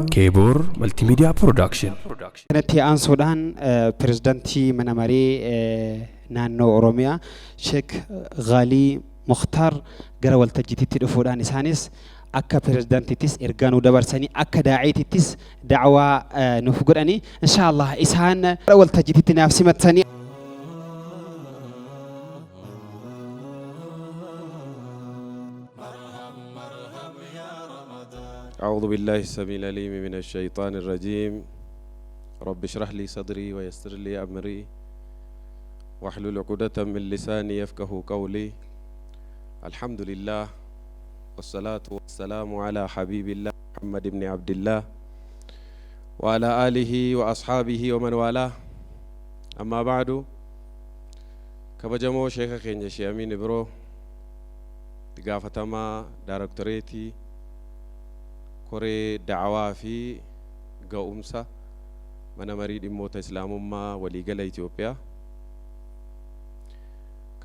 Kebor Multimedia Production. Nati an Sudan Presidenti Manamari Nano Oromia Sheikh Ghali Mukhtar Garawal Tajititi Fudan Isanis Akka Presidentitis Irganu Dabarsani Akka Da'ititis Da'wa Nufgurani Inshallah Ishan Garawal Tajititi Nafsimatani أعوذ بالله السميع العليم من الشيطان الرجيم رب اشرح لي صدري ويسر لي أمري واحلل عقدة من لساني يفقه قولي الحمد لله والصلاة والسلام على حبيب الله محمد بن عبد الله وعلى آله وأصحابه ومن والاه أما بعد كبجمو شيخ خينجا شيامين برو تقافتما دايركتوريتي كوري دعوة في قومسا من مريد موت إسلام ما وليجل إثيوبيا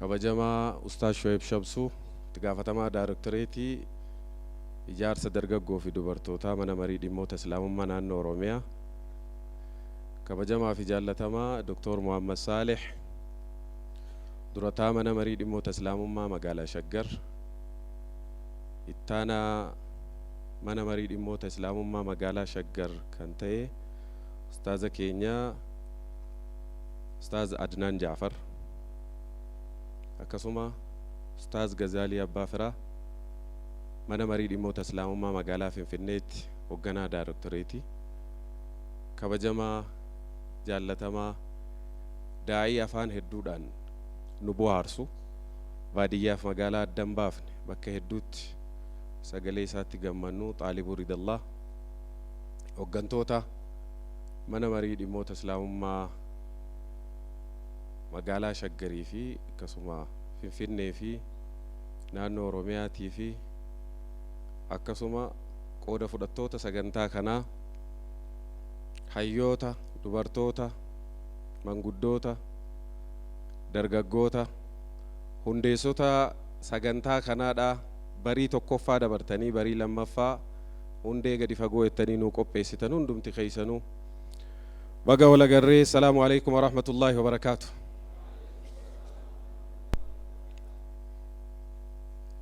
كبجما أستاذ شعيب شبسو تقافتما دايركتوريتي إجار صدرجو في دوبرتوتا من مريد موت إسلام ما نان أوروميا كبجما في جالتما دكتور محمد صالح درتا من مريد موت إسلام ما مقالة شجر إتانا mana marii dhimmoota islaamummaa magaalaa shaggar kan ta'e ustaaza keenya ustaaz Adnaan Jaafar akkasuma ustaaz Gazaalii Abbaafiraa mana marii dhimmoota islaamummaa magaalaa Finfinneetti hoogganaa daayirektoreetii kabajamaa jaallatamaa daa'ii afaan hedduudhaan nu bohaarsu baadiyyaaf magaalaa addan baafne bakka hedduutti sagalee isaatti gammannu xaalibuu ridallah hoggantoota mana marii dhimmoota islaamummaa magaalaa shaggarii fi akkasuma Finfinnee fi naannoo Oromiyaatii fi akkasuma qooda fudhattoota sagantaa kanaa hayyoota dubartoota manguddoota dargaggoota hundeessota sagantaa kanaadha barii tokkoffaa dabartanii barii lammaffaa hundee gadi fagoo ettanii nu qopheessitan hundumti keeysanu baga wala garree assalaamu alaykum wa rahmatullahi wa barakaatuh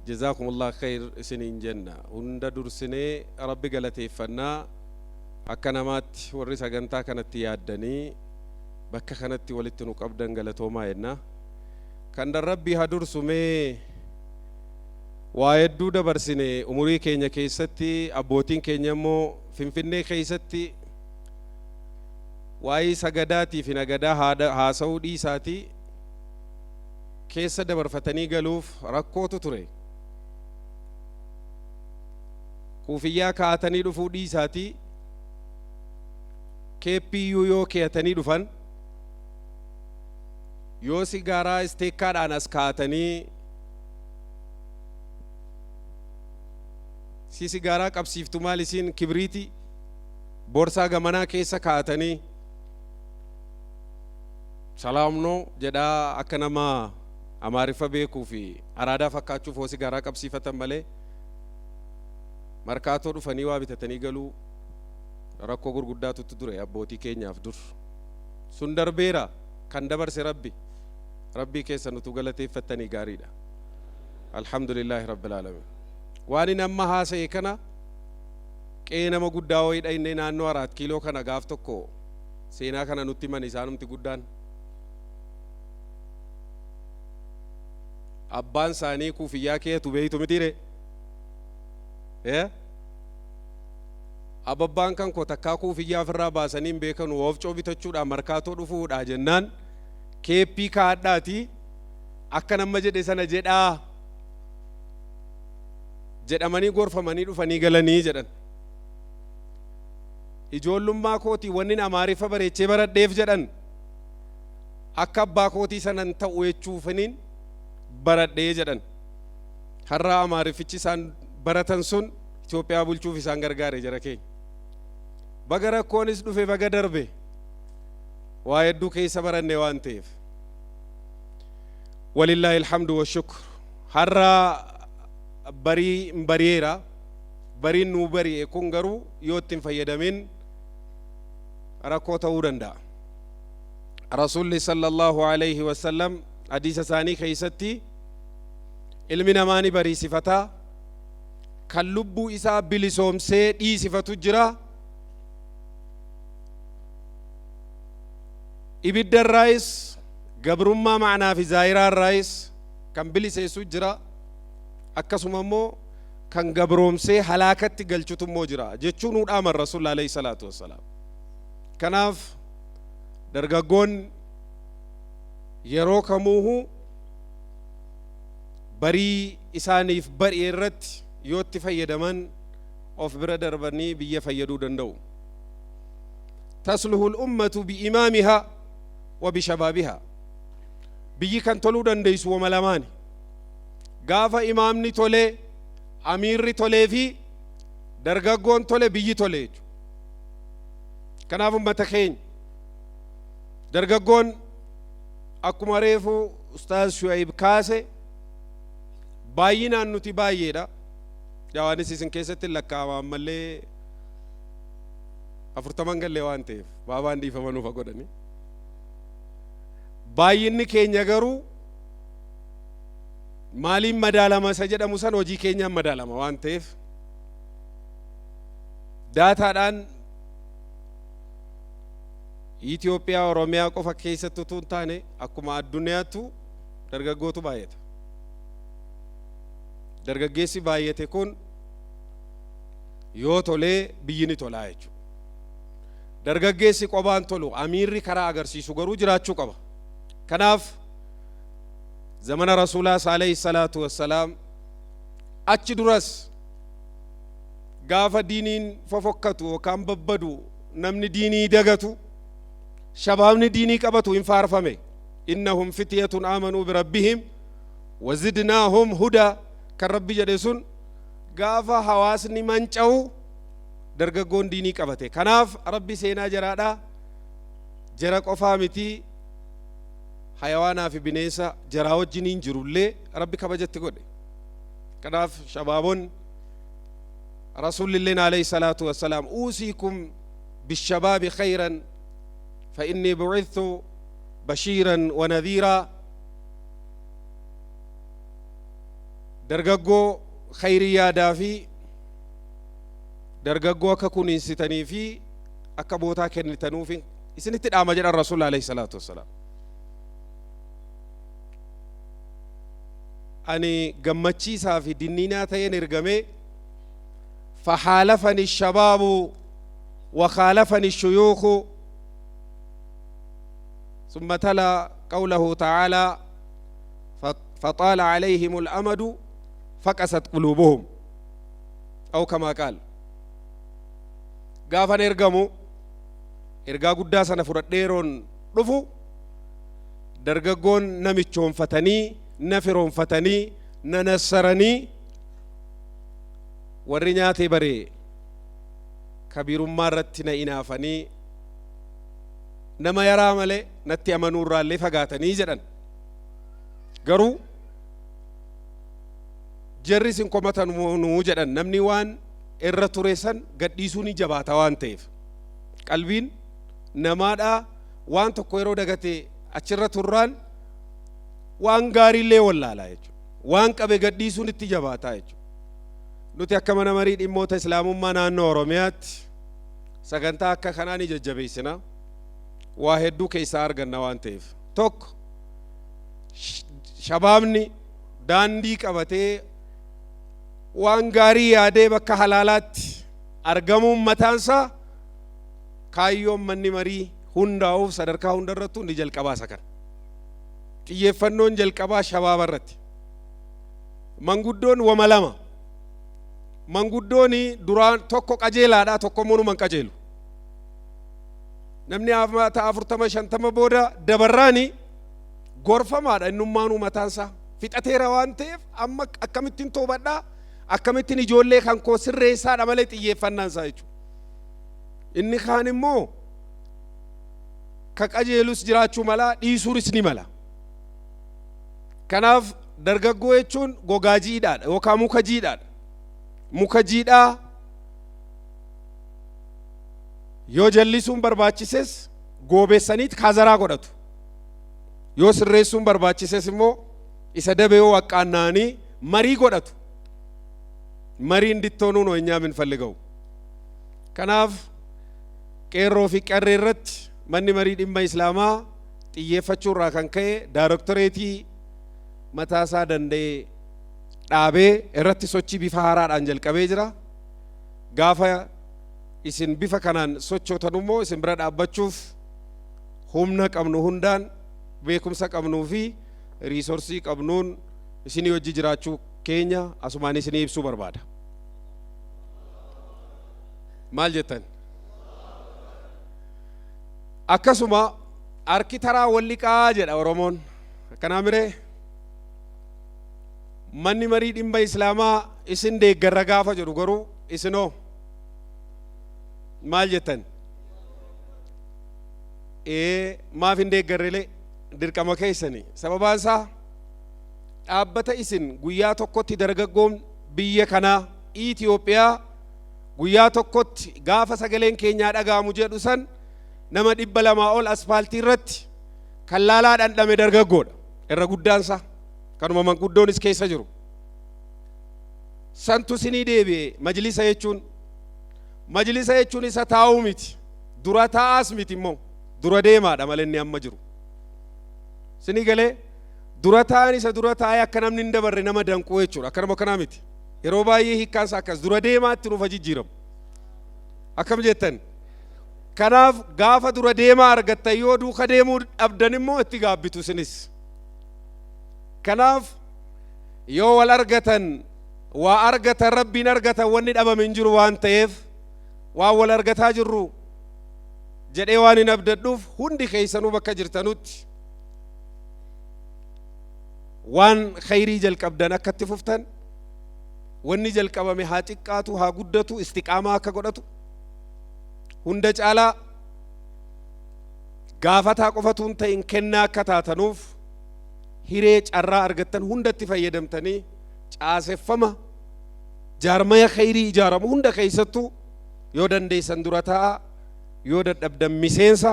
jazakumullah khair isiniin jenna hunda dursinee rabbi galateeffannaa akka namaatti warri sagantaa kanatti yaaddanii bakka kanatti walitti nu qabdan galatoomaa jenna kan rabbi haa dursumee waa hedduu dabarsine umurii keenya keessatti abbootiin keenya immoo Finfinnee keessatti waa'ee sagadaatii fi nagadaa haasa'uu dhiisaatii keessa dabarfatanii galuuf rakkootu ture kuufiyyaa kaa'atanii dhufuu dhiisaatii keeppiyyuu yoo keeyatanii dhufan yoo sigaaraa isteekkaadhaan as kaa'atanii si sigaaraa qabsiiftu maal isiin kibriiti boorsaa gamanaa keessa kaa'atanii salaamnoo jedhaa akka nama amaariffa beekuu fi araadaa fakkaachuuf hoo sigaaraa qabsiifatan malee markaatoo dhufanii waa bitatanii galuu rakkoo gurguddaatu ture abbootii keenyaaf dur sun darbeera kan dabarse rabbii keessa nutu galateeffattanii gaariidha alhamdulillahi rabbil alamin waan nama haasa'e kana qee nama guddaa wayidha inni naannoo 4 kiiloo kana gaaf tokko seenaa kana nutti man isaanumti guddaan abbaan saanii kuufiyyaa keetu beeytu mitire ababbaan kan ko takkaa kuufiyyaa ofirraa baasanii beekanu woofcoo bitachuudhaan markaatoo dhufuudha jennaan keeppii kaadhaati akka nama jedhe sana jedhaa jedhamanii gorfamanii dhufanii galanii jedhan ijoollummaa kootii wanni amaariffa bareechee baradheef jedhan akka abbaa kootii sanan ta'u jechuufaniin baradhee jedhan har'a amaariffichi isaan baratan sun Itoophiyaa bulchuuf isaan gargaare jara keenya baga rakkoonis dhufe baga darbe waa hedduu keessa baranne waan ta'eef walillahi alhamdu wa shukr har'a بريرا bariin nuu bari'e kun garuu yoo ittiin fayyadamin rakkoo ta'uu danda'a. Rasuulli sallallahu alayhi wa sallam hadiisa isaanii keessatti ilmi namaa ni bariisifataa, kan lubbuu isaa bilisoomsee dhiisifatu jira, ibidda irraayis gabrummaa ma'anaa fi zaahiraa irraayis kan biliseessu jira, akkasuma immoo kan gabroomsee halaakatti galchutu immoo jira jechuun dhaama Rasuul alayhi salaatu wassalaam. Kanaaf dargaggoon yeroo kamuuhu barii isaaniif bari'e irratti yoo itti fayyadaman of bira darbanii biyya fayyaduu danda'u. Tasluhu al-ummatu bi-imaamiha wa bi-shabaabiha. Biyyi kan toluu dandeessu wama lamaani. Gaafa imaamni tolee, amiirri tolee fi dargaggoon tole biyyi tolee jechuudha. Kanaaf ummata keenya dargaggoon akkuma reefu Ustaaz Shu'ayb kaase baay'inaan nuti baay'eedha. Jawaanis isin keessatti lakkaa'ama ammallee 40 gallee waan ta'eef baabaan dhiifamanuuf godhani. Baay'inni keenya garuu maaliin madaalama isa jedhamu san hojii keenyaan madaalama waan ta'eef daataadhaan Itoophiyaa Oromiyaa qofa keessatti utuu hin taane akkuma addunyaattu dargaggootu baay'ata. Dargaggeessi baay'ate kun yoo tolee biyyi ni tolaa jechuudha. Dargaggeessi qobaan tolu amiirri karaa agarsiisu garuu jiraachuu qaba. Kanaaf zamana Rasuulaa alayhi salaatu wassalaam achi duras gaafa diiniin fofokkatu yookaan babbadu namni diinii dagatu shabaabni diinii qabatu hin faarfame. Innahum fityatun aamanuu birabbihim wazidnaahum hudaa kan rabbi jedhe sun gaafa hawaasni manca'u dargaggoon diinii qabate. Kanaaf rabbi seenaa jaraadhaa jara qofaa miti hayawaanaa fi bineensa jaraa wajjiniin jirullee rabbi kabajatti godhe. Kanaaf shabaaboon Rasuulilleen alayhi salaatu wassalaam uusiikum bishabaabi khayran fa inni bu'ithtu bashiiran wa nadhiiraa. Dargaggoo khayrii yaadaa fi dargaggoo akka kunuunsitanii fi akka bootaa kennitanuuf isinitti dhaama jedhan Rasuul alayhi salaatu wassalaam. Ani gammachiisaa fi dinniinaa ta'een ergamee فحالفني الشباب وخالفني الشيوخ ثم تلا قوله تعالى فطال عليهم الأمد فقست قلوبهم أو كما قال قافن ارقموا ارقا قداسنا فرديرون رفو درققون نمتشون فتني نفرون فتني ننسرني warri nyaatee baree kabirummaa irratti na inaafanii nama yaraa malee natti amanuu irraallee fagaatanii jedhan. Garuu jarri sin komatanuu jedhan namni waan irra ture san gadhiisuu ni jabaata waan ta'eef qalbiin namaadhaa waan tokko yeroo dagate achirra turraan waan gaariillee wallaalaa jechuudha. Waan qabe gadhiisuun itti jabaataa jechuudha. Nuti akka mana marii dhimmoota islaamummaa naannoo Oromiyaatti sagantaa akka kanaa ni jajjabeessina. Waa hedduu keessaa arganna waan ta'eef tokko shabaabni daandii qabatee waan gaarii yaadee bakka halaalaatti argamuun mataansaa kaayyoon manni marii hundaa'uuf sadarkaa hundarrattu ni jalqabaa isa kana. Xiyyeeffannoon jalqabaa shabaaba irratti. Manguddoon wama lama. Manguddooni duraan tokko qajeelaadha tokko monuman qajeelu. Namni afata 40-50 booda dabarraani gorfamaadha innummaanuu mataansaa fixateera waan ta'eef amma akkamittiin toobadhaa akkamittiin ijoollee kan koo sirreessaadha malee xiyyeeffannaansaa jechuudha. Inni kaan immoo ka qajeelus jiraachuu mala dhiisuunis ni mala. Kanaaf dargaggoo jechuun gogaa jiidhaadha yookaan muka jiidhaadha. Muka jiidhaa yoo jallisuun barbaachises goobeessaniit kaazaraa godhatu yoo sirreessuun barbaachises immoo isa dabeeyoo waqqaannaanii marii godhatu marii indittoonuu ነው እኛ የምንፈልገው kanaaf qeerroo fi qarree irratti manni marii dhimma islaamaa xiyyeeffachuu irraa kan ka'e daarektoreetii mataasaa danda'e dhaabee irratti sochii bifa haaraadhaan jalqabee jira gaafa isin bifa kanaan sochootan immoo isin bira dhaabbachuuf humna qabnu hundaan beekumsa qabnuu fi riisoorsii qabnuun isinii wajji jiraachuu keenya asumaan isinii ibsuu barbaada maal jettan akkasuma harki taraa walliqaa jedha oromoon akkanaa miree manni marii dhimma islaamaa isin deeggarra gaafa jedhu garuu isinoo maal jettan maaf hin deeggarrelee dirqama keessanii sababaan isaa dhaabbata isin guyyaa tokkotti dargaggoon biyya kanaa Itoophiyaa guyyaa tokkotti gaafa sagaleen keenyaa dhagaamu jedhu san nama 200 ol asfaaltii irratti kan laalaa dhandhame dargaggoodha irra guddaansa kanuma manguddoonis keessa jiru santu sinii deebi'e majlisa jechuun isa taa'uu miti dura taa'aas miti immoo dura deemaadha malee inni amma jiru sinii galee dura taa'an isa dura taa'ee akka namni hin dabarre nama danquu jechuudha akkanuma kanaa miti yeroo baay'ee hiikkaansa akkas dura deemaatti nuuf jijjiiramu akkam jettan kanaaf gaafa dura deemaa argattan yoo duuka deemuu dhabdan immoo itti gaabbitu sinis kanaaf yoo wal argatan waa argatan rabbiin argatan wanni dhabame hin jiru waan ta'eef waa wal argataa jirru jedhee waan hin abdadhuuf hundi keessanuu bakka jirtanutti waan khayrii jalqabdan akka itti fuftan wanni jalqabame haa xiqqaatu haa guddatu istiqaamaa akka godhatu hunda caalaa gaafataa qofatuun ta'in kennaa akka taatanuuf hiree carraa argattan hundatti fayyadamtanii caaseffama jaarmaya khayrii ijaaramu hunda keessattuu yoo dandeessan dura ta'a yoo dadhabdan miseensa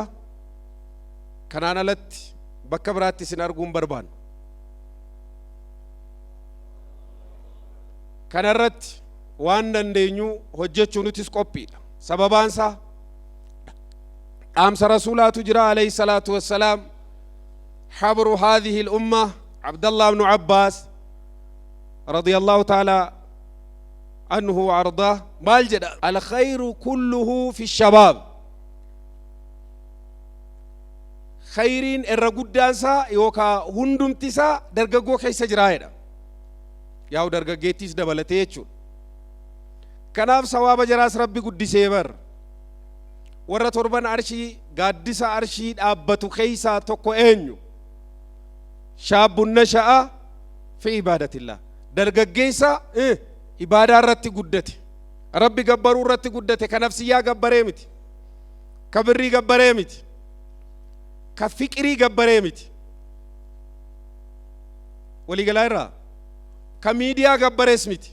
kanaan alatti bakka biraatti isin arguun barbaannu kanarratti waan dandeenyu hojjechuu nutis qophiidha sababaan isaa dhaamsa rasuulaatu jira alayhi salaatu wassalaam حبر هذه الأمة عبد الله بن عباس رضي الله تعالى عنه وأرضاه بالجد الخير كله في الشباب خيرين الرجودانسا يوكا هندمتسا درجو كيس جرايدا ياو درجيتيس دبلتيچو كناف ثواب جراس ربي قد سيبر ورا تربان عرشي قادسا عرشي أبتو كيسا توكو إنيو شاب نشأ في عبادة الله درجيسا عبادة رتي قدتي ربي قبرو رتي قدتي كنفسيا قبريمتي كبري قبريمتي كفكري قبريمتي ولي قلائرا كميديا قبريسمتي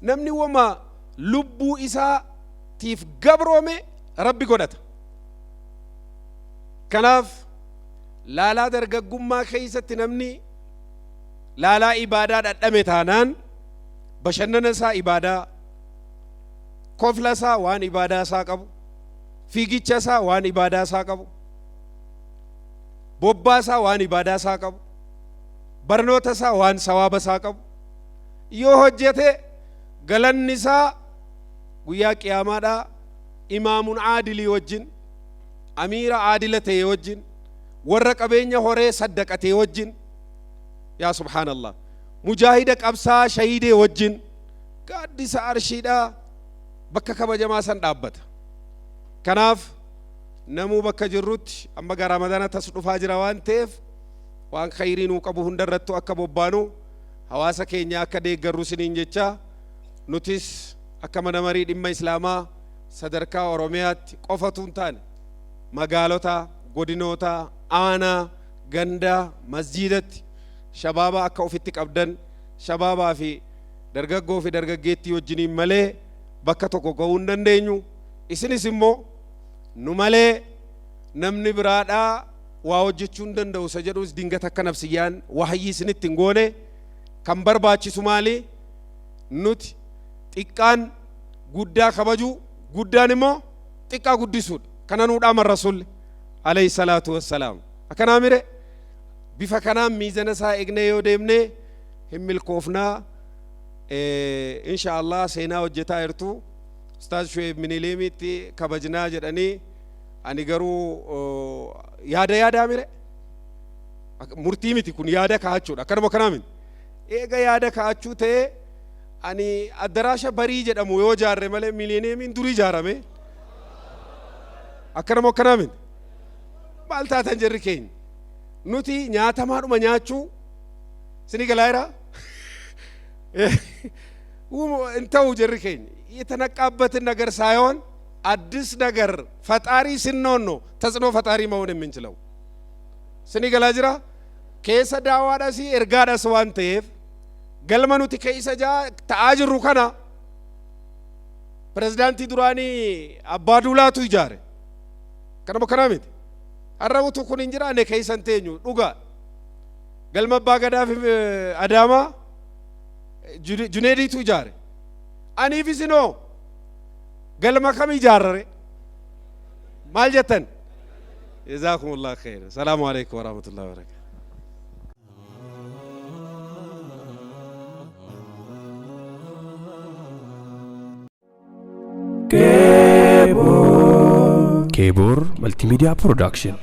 نمني وما لبو إسا تيف قبرومي ربي قدت كناف لا درجقما كيسة نمني لا إبادة أمتانان بشننا سا إبادة كفلا سا وان إبادة سا قبو فيجيتشا سا وان إبادة سا قبو بوبا سا وان إبادة سا قبو برنوتا سا وان سواب سا قبو يو حجته غلن نساء ويا قيامادا إمام عادل وجن أمير عادلة وجن ورق أبين هوري صدقة وجن يا سبحان الله مجاهدك أبسا شهيد وجن قادس أرشيدا بكا كما جماعة سندابت كناف نمو بكا جروت أما غا رمضان تصرف هاجروان تيف وان خيرين وقبو هندرتو أكا بوبانو حواسا كينيا أكا دي غرو سنين جيچا نوتيس أكا منامري دم إسلاما صدركا وروميات قفتون تان مغالوتا godinoota aanaa ganda masjidatti shabaaba akka ofitti qabdan shabaabaa fi dargaggoo fi dargaggeettii wajjiniin malee bakka tokko ga'uu hin dandeenyu isinis immoo nu malee namni biraadhaa waa hojjechuu hin danda'u isa jedhus dingata akka nafsiyyaan wahayyii isinitti hin goone kan barbaachisu maali nuti xiqqaan guddaa kabaju guddaan immoo xiqqaa guddisuudha kana nuudhaa man rasuulli alayhi salaatu wassalaam akkanaa mire bifa kanaan miizana isaa eegnee yoo deemnee hin milkoofnaa insha Allah seenaa hojjetaa jirtu ustaaz Shu'eeb Miniliimitti kabajnaa jedhanii ani garuu yaada mire murtii miti kun yaada kaachuudha akkanuma kanaa miti eega yaada kaachuu ta'ee ani addaraasha barii jedhamu yoo jaarre malee Miniliimiin durii jaarame akkanuma kanaa miti maal taatan jirri keenya nuti nyaatamaadhuma nyaachuu sini galaayiraa እንተው ጀርከኝ የተነቃበትን ነገር ሳይሆን አዲስ ነገር ፈጣሪ ስንሆን ነው ተጽዕኖ ፈጣሪ መሆን የምንችለው ስኒ ገላጅራ ከሰ ዳዋዳሲ ኤርጋዳስ ዋንቴፍ ገልመኑቲ ከይሰጃ ተአጅሩ ከና ፕሬዝዳንት ዱራኒ አባዱላቱ ይጃረ ከነሞ ከናሚት አረቡቱ ኩን እንጅራ ነ ከይሰንቴኙ ዱጋ ገልመባ ገዳፍ አዳማ Junaidi tu jare, ani visino, galma kami jarre, mal jatan. Jazakumullah khair. Assalamu alaikum warahmatullahi wabarakatuh. Kebor Multimedia Production.